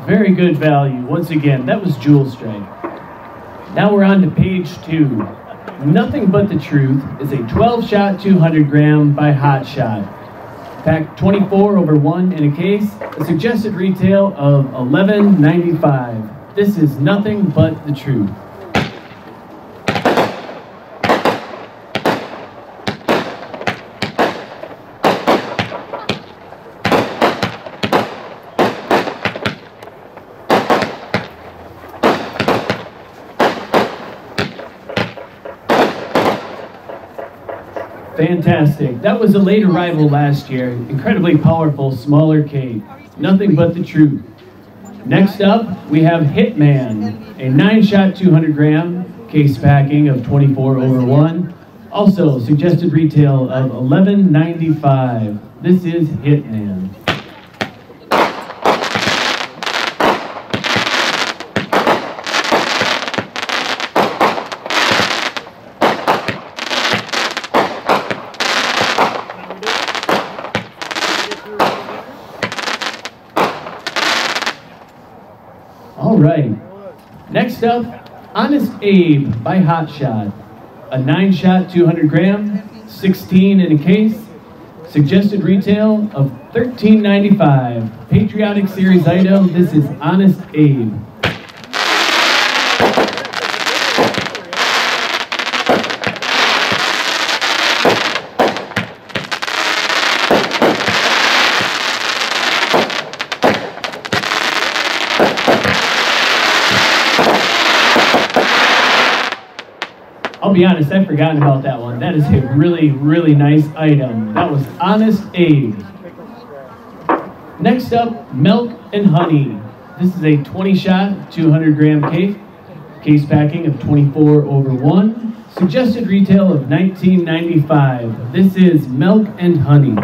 Very good value. Once again, that was Jewel Strike. Now we're on to page 2. Nothing But the Truth is a 12-shot 200 gram by Hot Shot. Packed 24 over 1 in a case, a suggested retail of $11.95. This is Nothing But the Truth. Fantastic. That was a late arrival last year. Incredibly powerful, smaller cake. Nothing But the Truth. Next up, we have Hitman, a 9-shot 200 gram case packing of 24 over 1. Also, suggested retail of $11.95. This is Hitman. All right. Next up, Honest Abe by Hot Shot. A 9-shot 200 gram, 16 in a case. Suggested retail of $13.95. Patriotic Series item. This is Honest Abe. I'll be honest, I've forgotten about that one. That is a really, really nice item. That was Honest Abe. Next up, Milk and Honey. This is a 20-shot, 200 gram cake. Case packing of 24 over 1. Suggested retail of $19.95. This is Milk and Honey.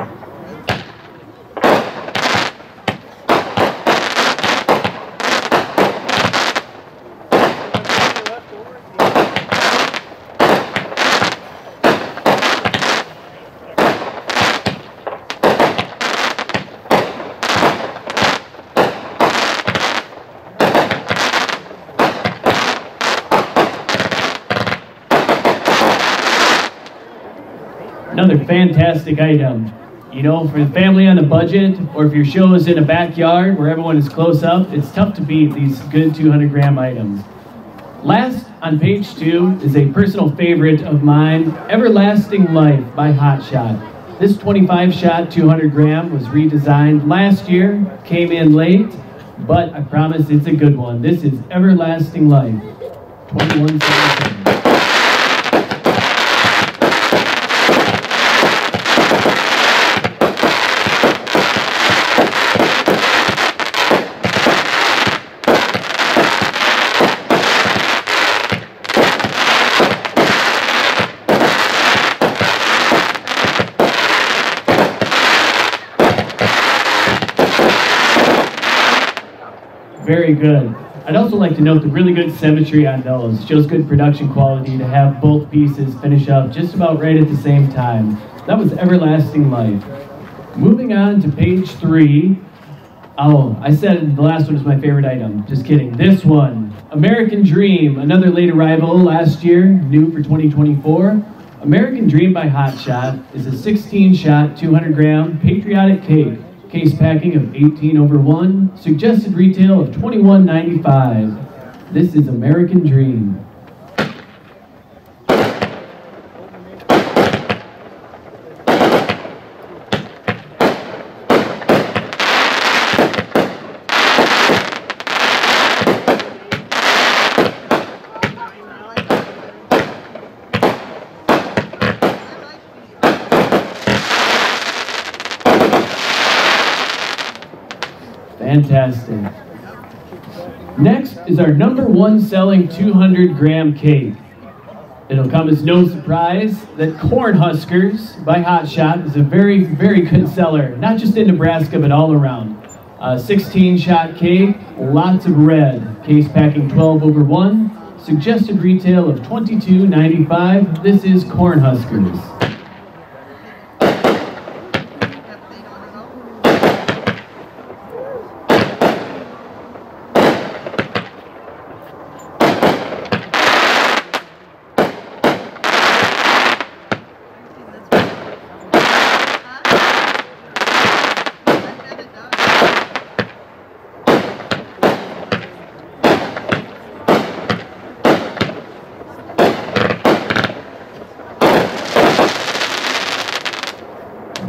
Another fantastic item. You know, for the family on a budget, or if your show is in a backyard where everyone is close up, it's tough to beat these good 200 gram items. Last on page 2 is a personal favorite of mine, Everlasting Life by Hot Shot. This 25-shot 200 gram was redesigned last year, came in late, but I promise it's a good one. This is Everlasting Life, 21.77. Very good. I'd also like to note the really good symmetry on those. Shows good production quality to have both pieces finish up just about right at the same time. That was Everlasting Life. Moving on to page 3. Oh, I said the last one is my favorite item. Just kidding. This one, American Dream, another late arrival last year, new for 2024. American Dream by Hot Shot is a 16-shot, 200 gram patriotic cake. Case packing of 18 over 1, suggested retail of $21.95. This is American Dream. Fantastic. Next is our #1 selling 200 gram cake. It'll come as no surprise that Cornhuskers by Hot Shot is a very, very good seller, not just in Nebraska, but all around. 16-shot cake, lots of red, case packing 12 over 1, suggested retail of $22.95. This is Cornhuskers.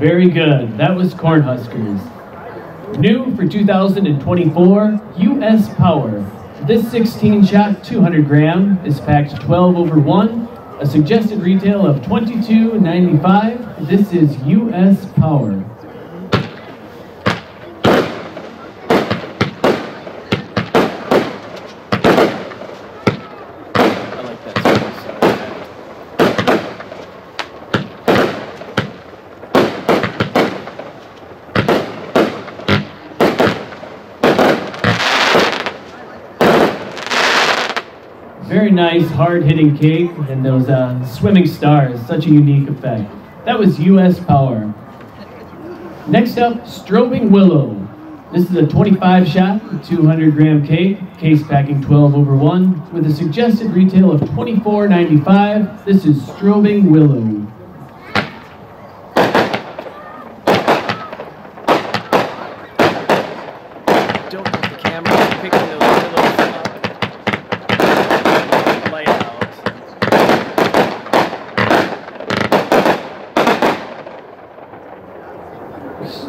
Very good. That was Cornhuskers. New for 2024, US Power. This 16-shot 200-gram is packed 12 over 1, a suggested retail of $22.95. This is US Power. Very nice, hard-hitting cake, and those swimming stars, such a unique effect. That was US Power. Next up, Strobing Willow. This is a 25-shot, 200-gram cake, case packing 12 over 1, with a suggested retail of $24.95. This is Strobing Willow. Don't let the camera picking those willows up. Light out.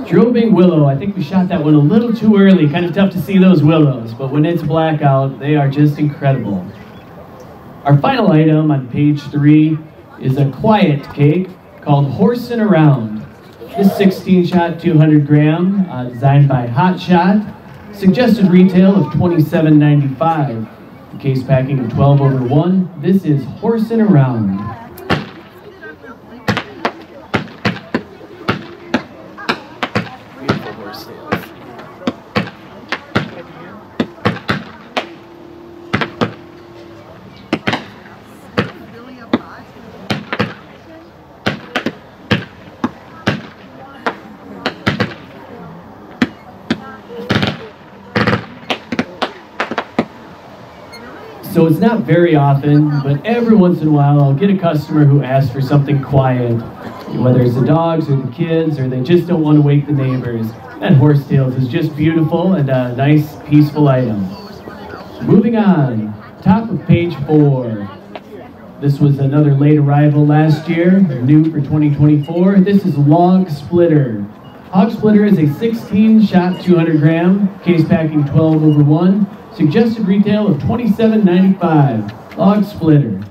Strobing Willow, I think we shot that one a little too early, kind of tough to see those willows, but when it's blackout, they are just incredible. Our final item on page 3 is a quiet cake called Horsin' Around. This 16-shot, 200-gram, designed by Hot Shot, suggested retail of $27.95. The case packing of 12 over 1. This is Horsin' Around. Beautiful horse tails. So it's not very often, but every once in a while I'll get a customer who asks for something quiet, whether it's the dogs or the kids, or they just don't want to wake the neighbors. That horsetails is just beautiful and a nice, peaceful item. Moving on, top of page 4. This was another late arrival last year, new for 2024. This is Log Splitter. Hog Splitter is a 16-shot 200-gram, case packing 12 over 1. Suggested retail of $27.95. Log Splitter.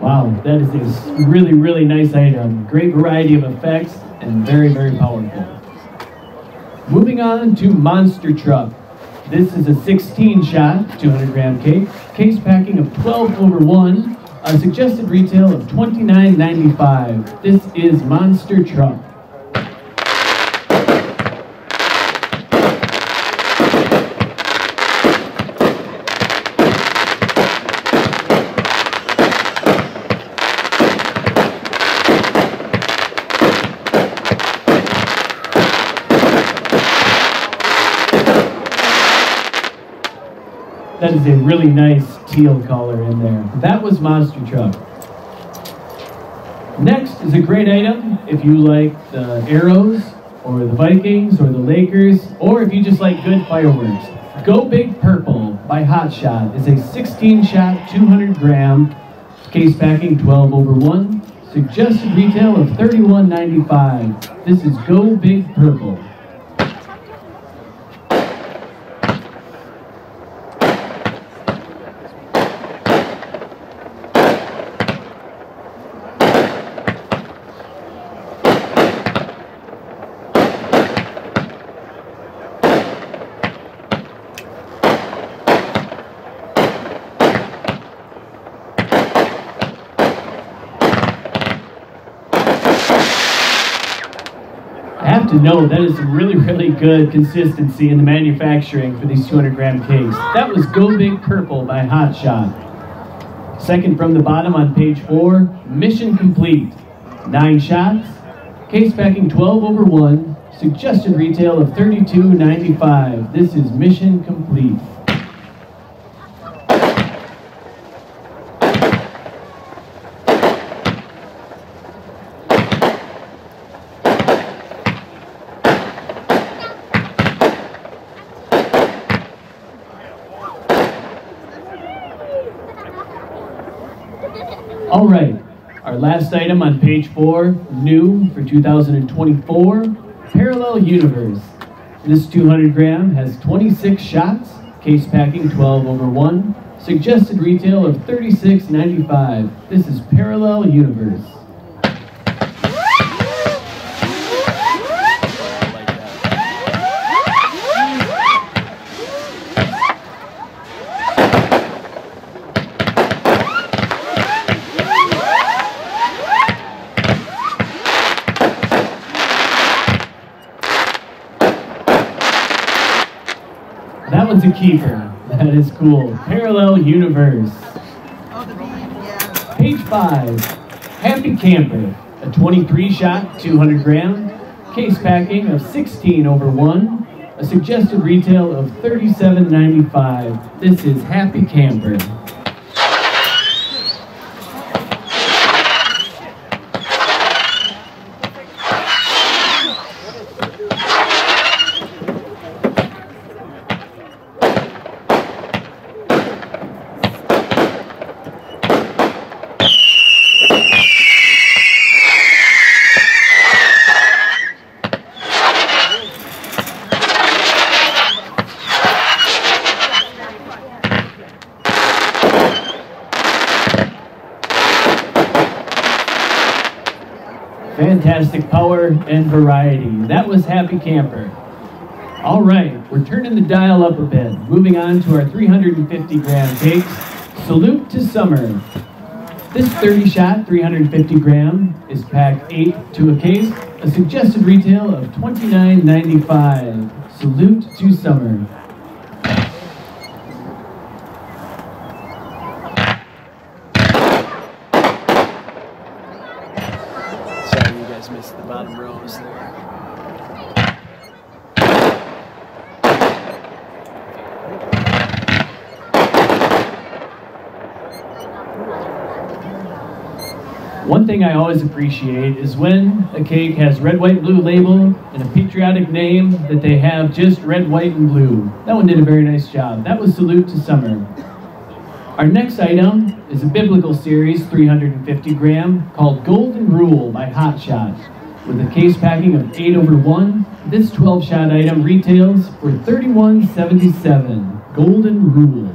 Wow, that is a really, really nice item. Great variety of effects and very, very powerful. Moving on to Monster Truck. This is a 16-shot, 200-gram cake, case packing of 12 over 1, a suggested retail of $29.95. This is Monster Truck. That is a really nice teal color in there. That was Monster Truck. Next is a great item if you like the Arrows, or the Vikings, or the Lakers, or if you just like good fireworks. Go Big Purple by Hot Shot is a 16-shot, 200-gram, case packing 12 over 1, suggested retail of $31.95. This is Go Big Purple. I have to note that is some really, really good consistency in the manufacturing for these 200-gram cakes. That was Go Big Purple by Hot Shot. Second from the bottom on page 4, Mission Complete. 9 shots, case packing 12 over 1, Suggested retail of $32.95. This is mission complete. All right, our last item on page 4, new for 2024, Parallel Universe. This 200 gram has 26 shots, case packing 12/1, suggested retail of $36.95. This is Parallel Universe. That one's a keeper. That is cool. Parallel Universe. Page 5, Happy Camper. A 23 shot, 200 gram. Case packing of 16/1. A suggested retail of $37.95. This is Happy Camper. Fantastic power and variety. That was Happy Camper. All right, we're turning the dial up a bit. Moving on to our 350 gram cakes. Salute to Summer. This 30 shot, 350 gram is packed 8 to a case. A suggested retail of $29.95. Salute to Summer. Missed the bottom rows there. One thing I always appreciate is when a cake has red, white, blue label and a patriotic name that they have just red, white, and blue. That one did a very nice job. That was Salute to Summer. Our next item is a biblical series, 350 gram, called Golden Rule by Hot Shot. With a case packing of 8/1, this 12 shot item retails for $31.77. Golden Rule.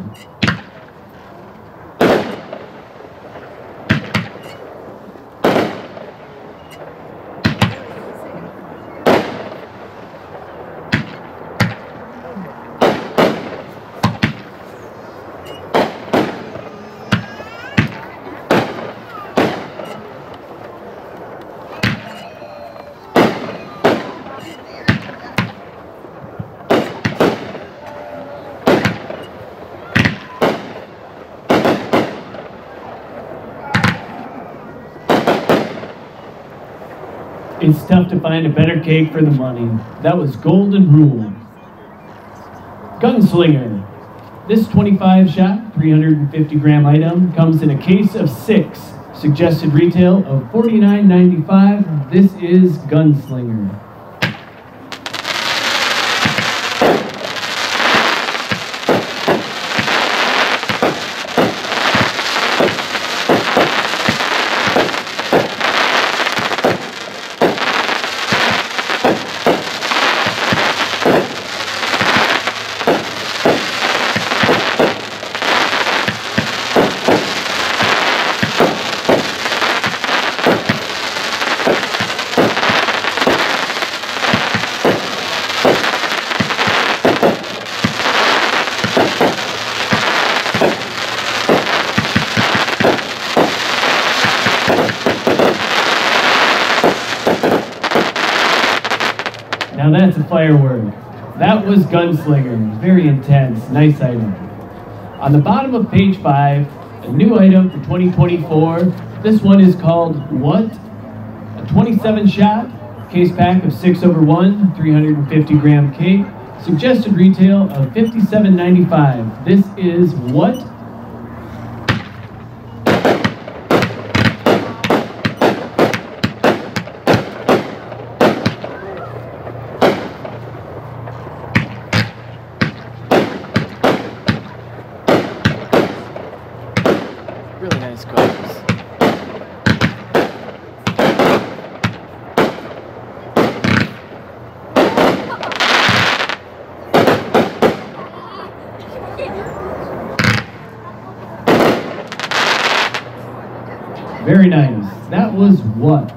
It's tough to find a better cake for the money. That was Golden Rule. Gunslinger. This 25 shot, 350 gram item comes in a case of 6. Suggested retail of $49.95. This is Gunslinger. Now that's a firework. That was Gunslinger. Very intense. Nice item. On the bottom of page 5, a new item for 2024. This one is called What? A 27 shot, Case pack of 6/1, 350-gram cake. Suggested retail of $57.95. This is what? Really nice colors. Very nice. That was what?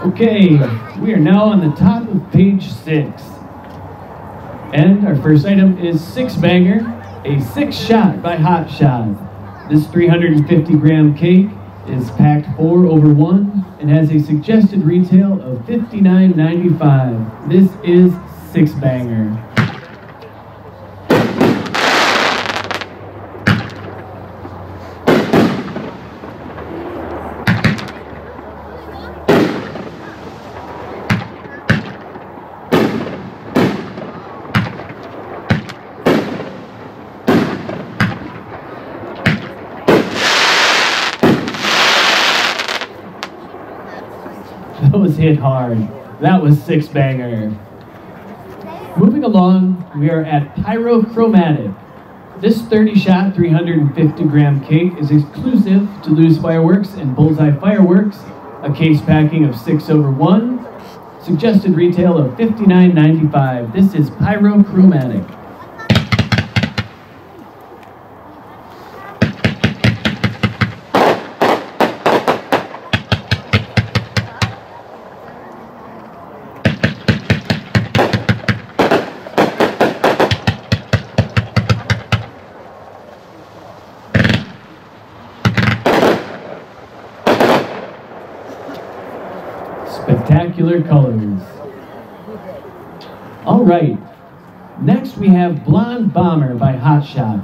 Okay, we are now on the top of page 6. And our first item is Six Banger, a 6-shot by Hot Shot. This 350-gram cake is packed 4/1 and has a suggested retail of $59.95. This is Six Banger. That was hit hard. That was Six Banger. Moving along, we are at Pyrochromatic. This 30-shot, 350-gram cake is exclusive to Lewis Fireworks and Bullseye Fireworks. A case packing of 6/1. Suggested retail of $59.95. This is Pyrochromatic. Spectacular colors. All right, next we have Blonde Bomber by Hot Shot.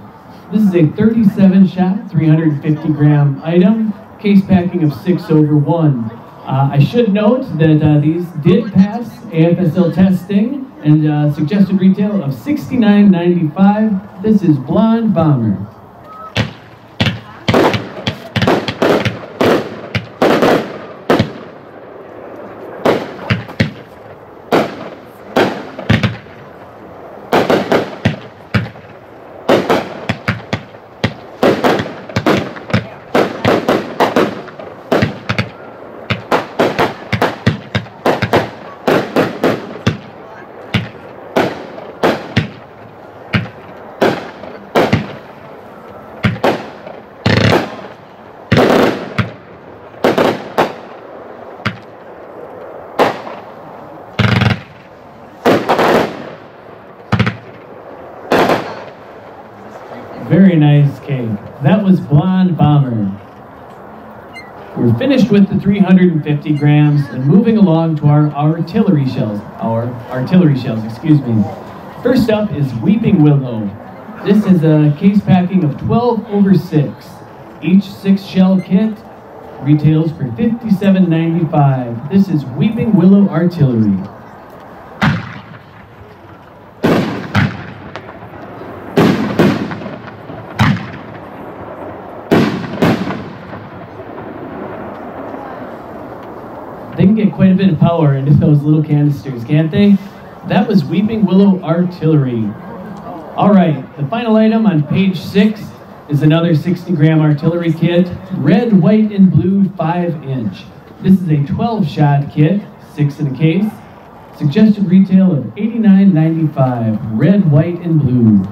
This is a 37-shot, 350-gram item, case packing of 6/1. I should note that these did pass AFSL testing and suggested retail of $69.95. This is Blonde Bomber. Very nice cake. That was Blonde Bomber. We're finished with the 350 grams and moving along to our artillery shells. Excuse me. First up is Weeping Willow. This is a case packing of 12/6. Each 6-shell kit retails for $57.95. This is Weeping Willow Artillery. They can get quite a bit of power into those little canisters, can't they? That was Weeping Willow Artillery. All right, the final item on page 6 is another 60-gram artillery kit, red, white, and blue 5-inch. This is a 12-shot kit, 6 in a case. Suggested retail of $89.95, red, white, and blue.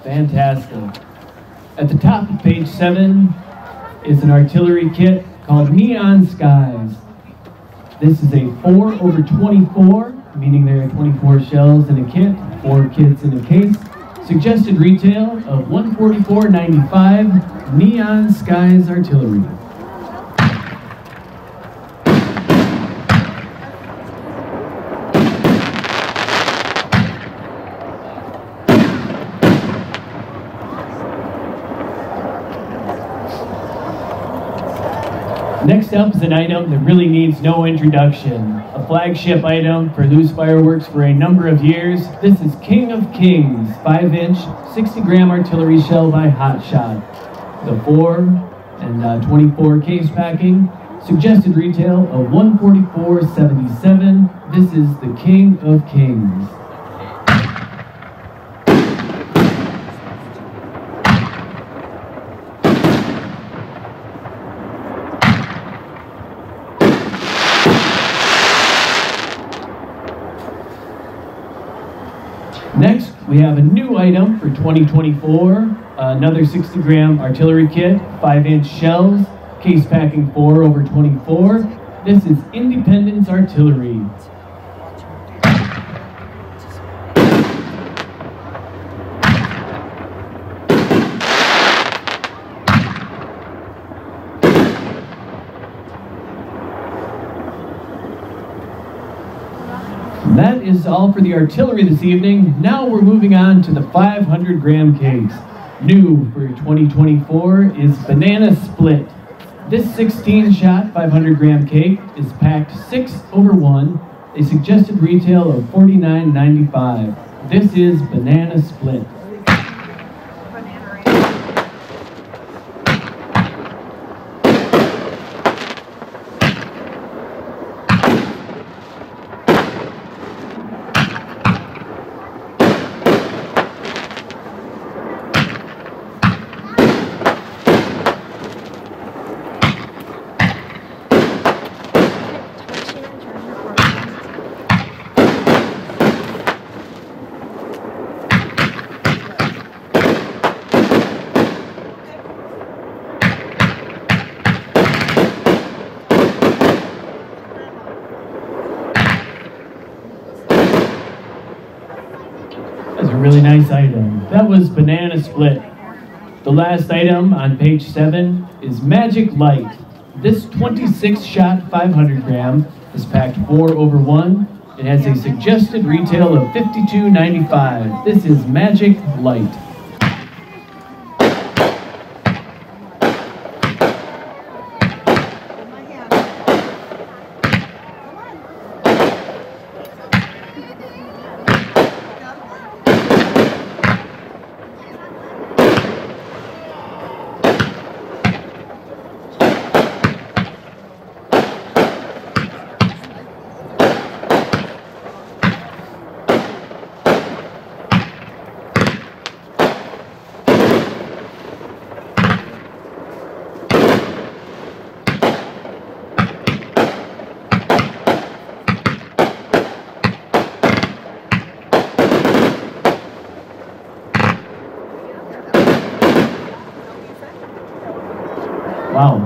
Fantastic. At the top of page 7 is an artillery kit called Neon Skies. This is a 4/24, meaning there are 24 shells in a kit, 4 kits in a case. Suggested retail of $144.95, Neon Skies Artillery. Next up is an item that really needs no introduction. A flagship item for Loose Fireworks for a number of years. This is King of Kings, 5-inch, 60-gram artillery shell by Hot Shot. The 4 and 24 case packing. Suggested retail of $144.77. This is the King of Kings. Next, we have a new item for 2024, another 60-gram artillery kit, 5-inch shells, case packing 4/24. This is Independence Artillery. That is all for the artillery this evening. Now we're moving on to the 500-gram cakes. New for 2024 is Banana Split. This 16-shot 500-gram cake is packed 6/1, a suggested retail of $49.95. This is Banana Split. That's a really nice item. That was Banana Split. The last item on page 7 is Magic Light. This 26-shot 500-gram is packed 4/1. It has a suggested retail of $52.95. This is Magic Light. Wow.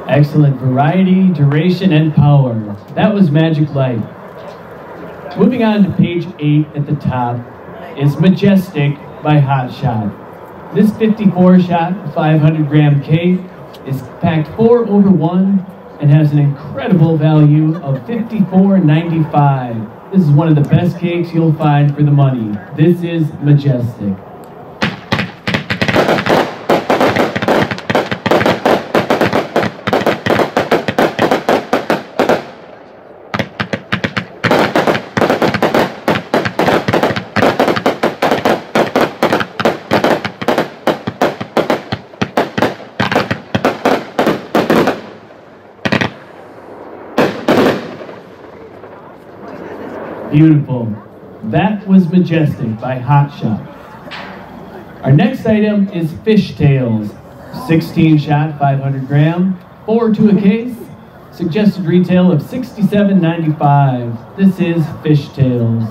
Excellent variety, duration, and power. That was Magic Light. Moving on to page 8 at the top is Majestic by Hot Shot. This 54-shot 500-gram cake is packed 4/1 and has an incredible value of $54.95. This is one of the best cakes you'll find for the money. This is Majestic. Beautiful. That was Majestic by Hot Shot. Our next item is Fishtails. 16-shot 500-gram, 4 to a case. Suggested retail of $67.95. This is Fishtails.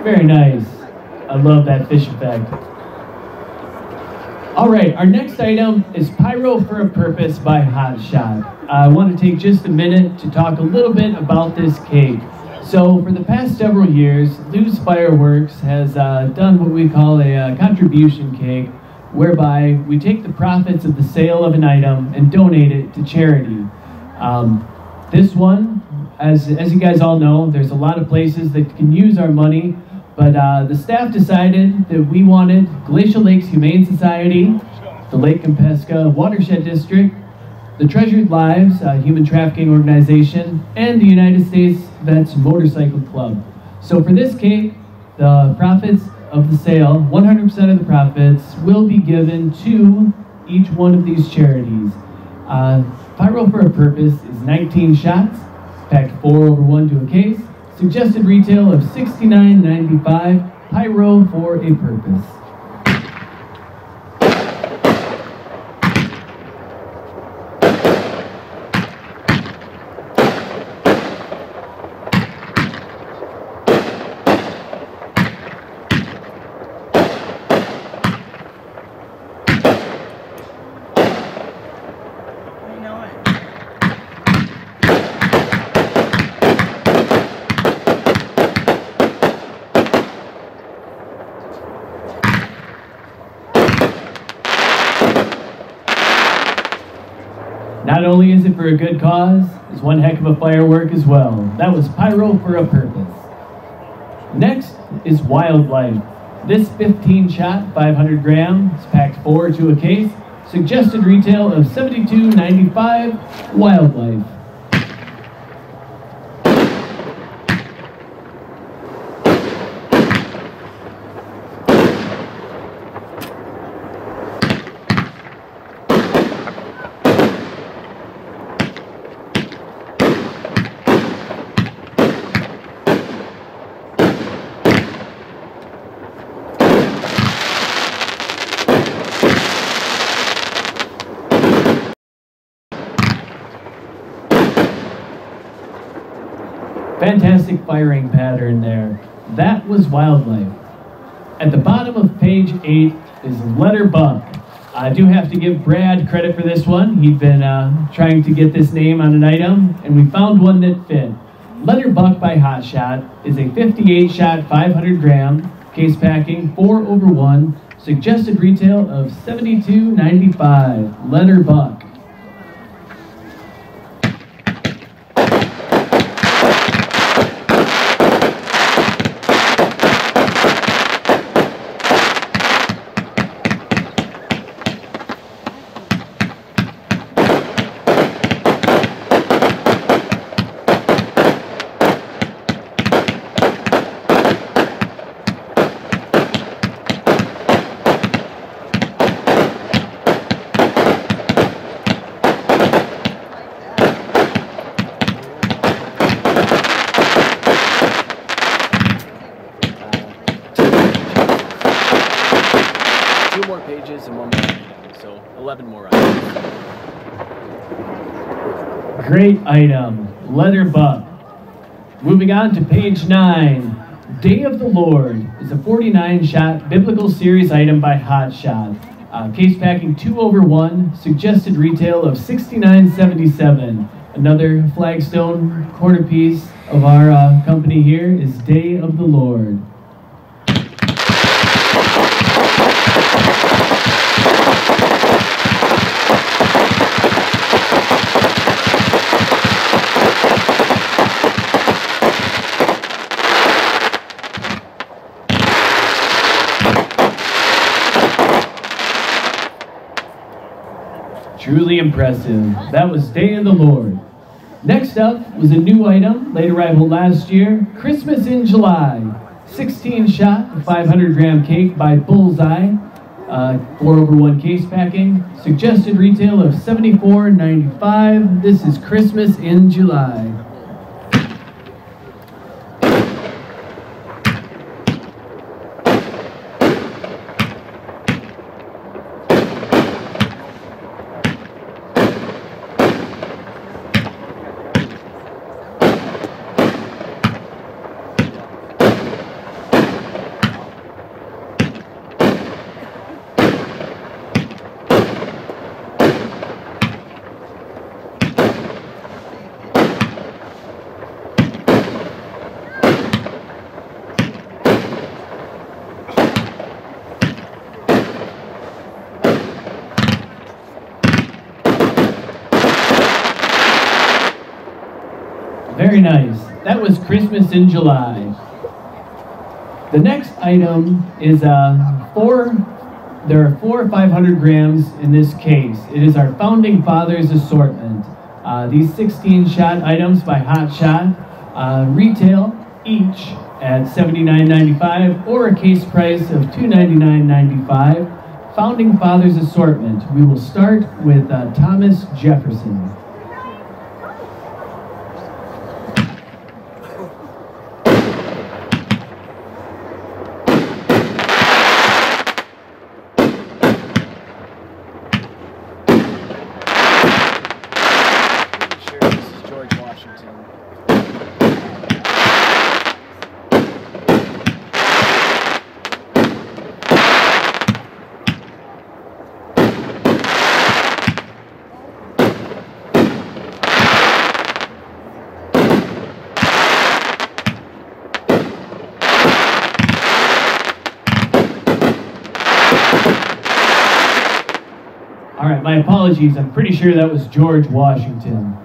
Very nice. I love that fish effect. All right, our next item is Pyro for a Purpose by Hot Shot. I want to take just a minute to talk a little bit about this cake. So for the past several years, Lou's Fireworks has done what we call a contribution cake, whereby we take the profits of the sale of an item and donate it to charity. This one, as you guys all know, there's a lot of places that can use our money, but the staff decided that we wanted Glacial Lakes Humane Society, the Lake Compesca Watershed District, the Treasured Lives Human Trafficking Organization, and the United States Vets Motorcycle Club. So for this cake, the profits of the sale, 100% of the profits will be given to each one of these charities. Pyro for a Purpose is 19 shots, packed 4/1 to a case. Suggested retail of $69.95. Pyro for a Purpose. Not only is it for a good cause, it's one heck of a firework as well. That was Pyro for a Purpose. Next is Wildlife. This 15-shot, 500 gram, is packed 4 to a case. Suggested retail of $72.95. Wildlife. Fantastic firing pattern there. That was Wildlife. At the bottom of page 8 is Letter Buck. I do have to give Brad credit for this one. He'd been trying to get this name on an item, and we found one that fit. Letter Buck by Hot Shot is a 58-shot, 500 gram, case packing, 4/1, suggested retail of $72.95. Letter Buck. Pages and 1 more item, so 11 more items. Great item, Letter Buck. Moving on to page 9, Day of the Lord is a 49-shot biblical series item by Hot Shot. Case packing 2/1, suggested retail of $69.77. Another flagstone quarter piece of our company here is Day of the Lord. Truly impressive. That was Day of the Lord. Next up was a new item, late arrival last year, Christmas in July. 16-shot, 500 gram cake by Bullseye. 4/1 case packing. Suggested retail of $74.95. This is Christmas in July. Very nice. That was Christmas in July. The next item is there are 4 500 grams in this case. It is our Founding Fathers assortment. These 16-shot items by Hot Shot retail each at $79.95 or a case price of $299.95. Founding Fathers assortment. We will start with Thomas Jefferson. All right, my apologies. I'm pretty sure that was George Washington.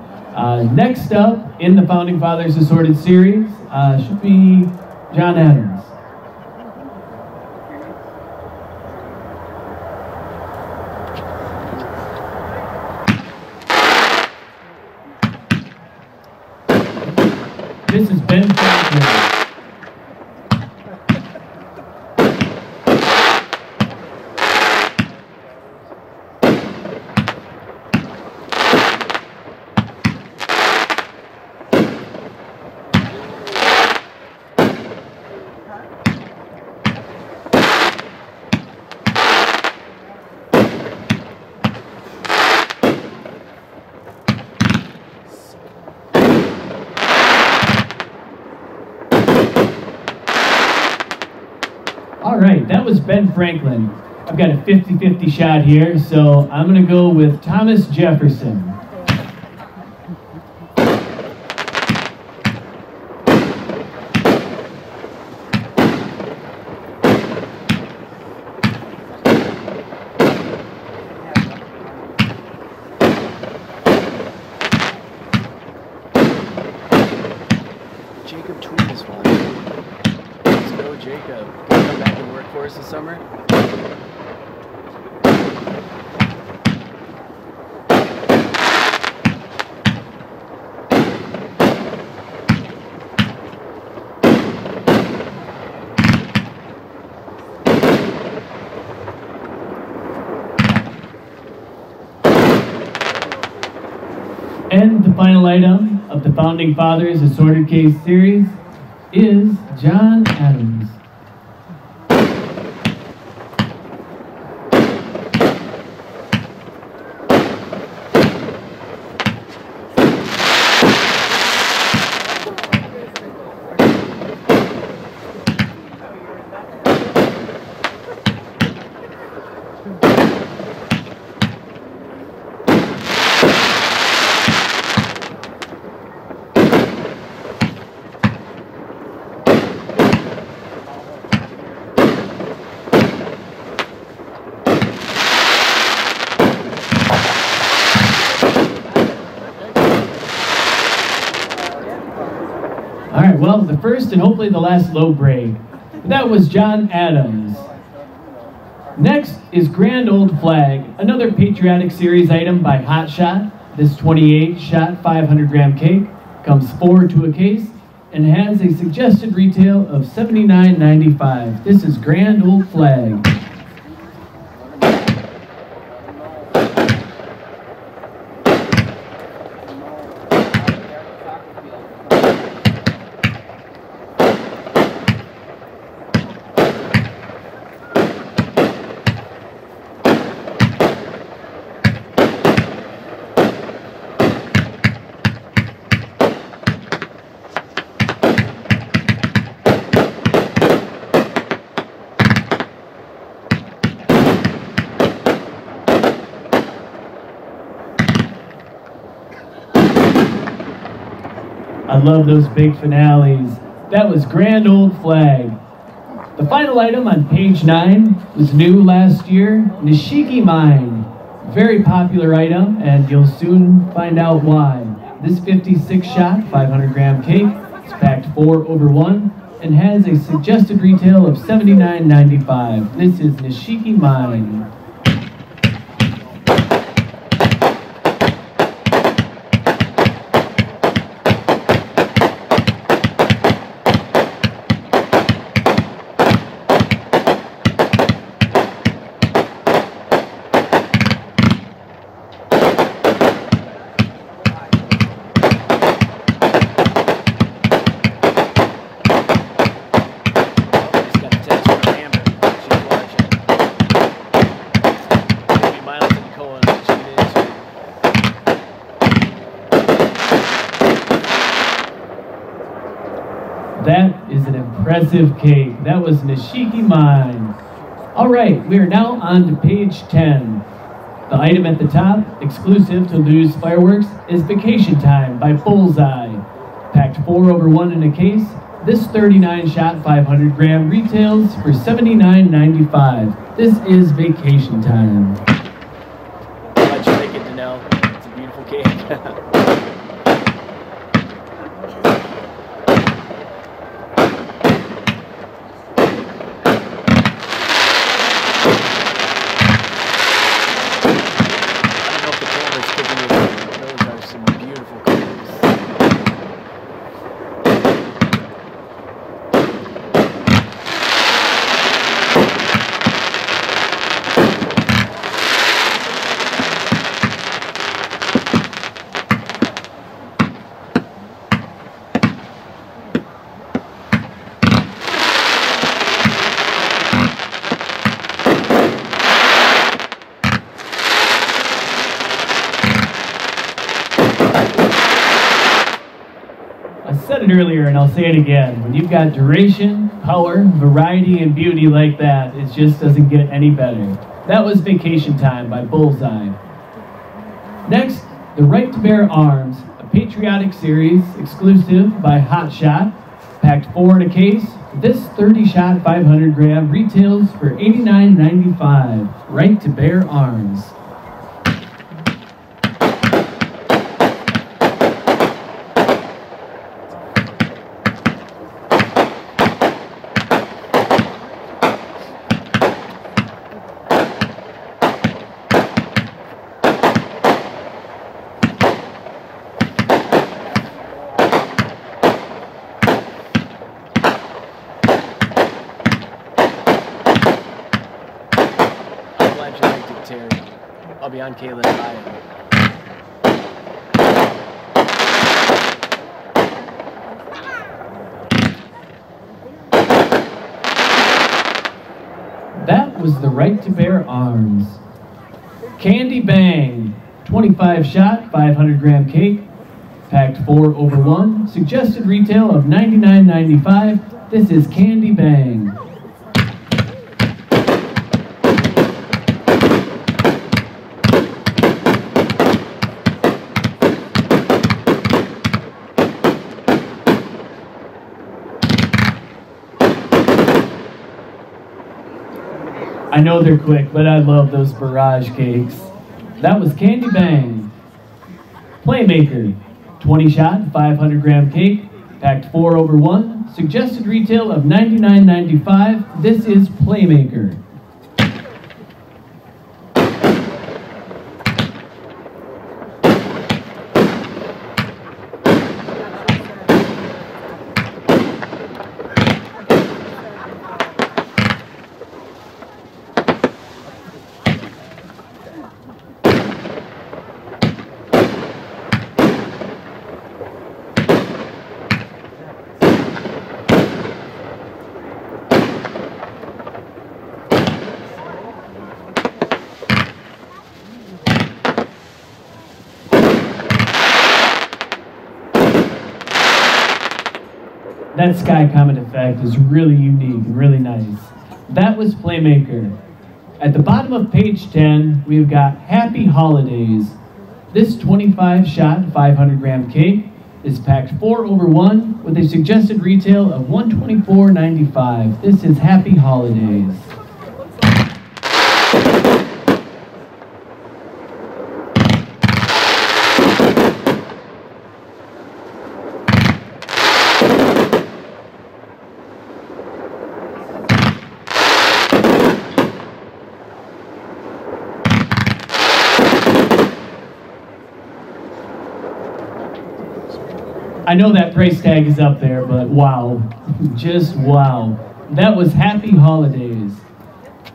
Next up in the Founding Fathers Assorted series should be John Adams. This is Ben Franklin. All right, that was Ben Franklin. I've got a 50-50 shot here, so I'm going to go with Thomas Jefferson. Jacob tweet is one. Let's go, Jacob. Can you come back and work for us this summer? And the final item of the Founding Fathers Assorted Case series is John Adams. All right, well, the first and hopefully the last low break. That was John Adams. Next is Grand Old Flag, another patriotic series item by Hot Shot. This 28-shot 500-gram cake comes 4 to a case and has a suggested retail of $79.95. This is Grand Old Flag. I love those big finales. That was Grand Old Flag. The final item on page 9 was new last year, Nishiki Mine. Very popular item, and you'll soon find out why. This 56-shot, 500-gram cake is packed 4 over 1 and has a suggested retail of $79.95. This is Nishiki Mine. That is an impressive cake. That was Nishiki Mine. All right, we are now on to page 10. The item at the top, exclusive to Lew's Fireworks, is Vacation Time by Bullseye. Packed 4 over 1 in a case, this 39-shot 500-gram retails for $79.95. This is Vacation Time. I'll let you make it, Danelle. It's a beautiful cake. I said it earlier and I'll say it again. When you've got duration, power, variety, and beauty like that, it just doesn't get any better. That was Vacation Time by Bullseye. Next, The Right to Bear Arms, a patriotic series exclusive by Hot Shot. Packed 4 in a case, this 30-shot 500-gram retails for $89.95. Right to Bear Arms. I'll be on Kayla's bio. That was The Right to Bear Arms. Candy Bang, 25-shot, 500-gram cake, packed 4 over 1, suggested retail of $99.95. This is Candy Bang. I know they're quick, but I love those barrage cakes. That was Candy Bang. Playmaker, 20-shot, 500-gram cake, packed 4 over 1, suggested retail of $99.95. This is Playmaker. That sky comet effect is really unique and really nice. That was Playmaker. At the bottom of page 10, we've got Happy Holidays. This 25-shot 500-gram cake is packed 4 over 1 with a suggested retail of $124.95. This is Happy Holidays. I know that price tag is up there, but wow. Just wow. That was Happy Holidays.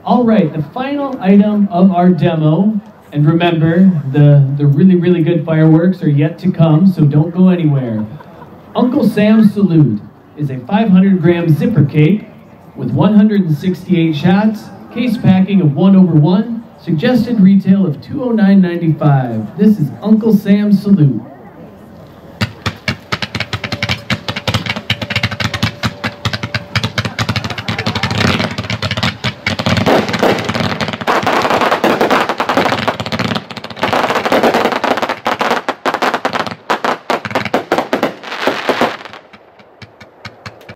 All right, the final item of our demo, and remember, the really, really good fireworks are yet to come, so don't go anywhere. Uncle Sam's Salute is a 500-gram zipper cake with 168 shots, case packing of 1/1, suggested retail of $209.95. This is Uncle Sam's Salute.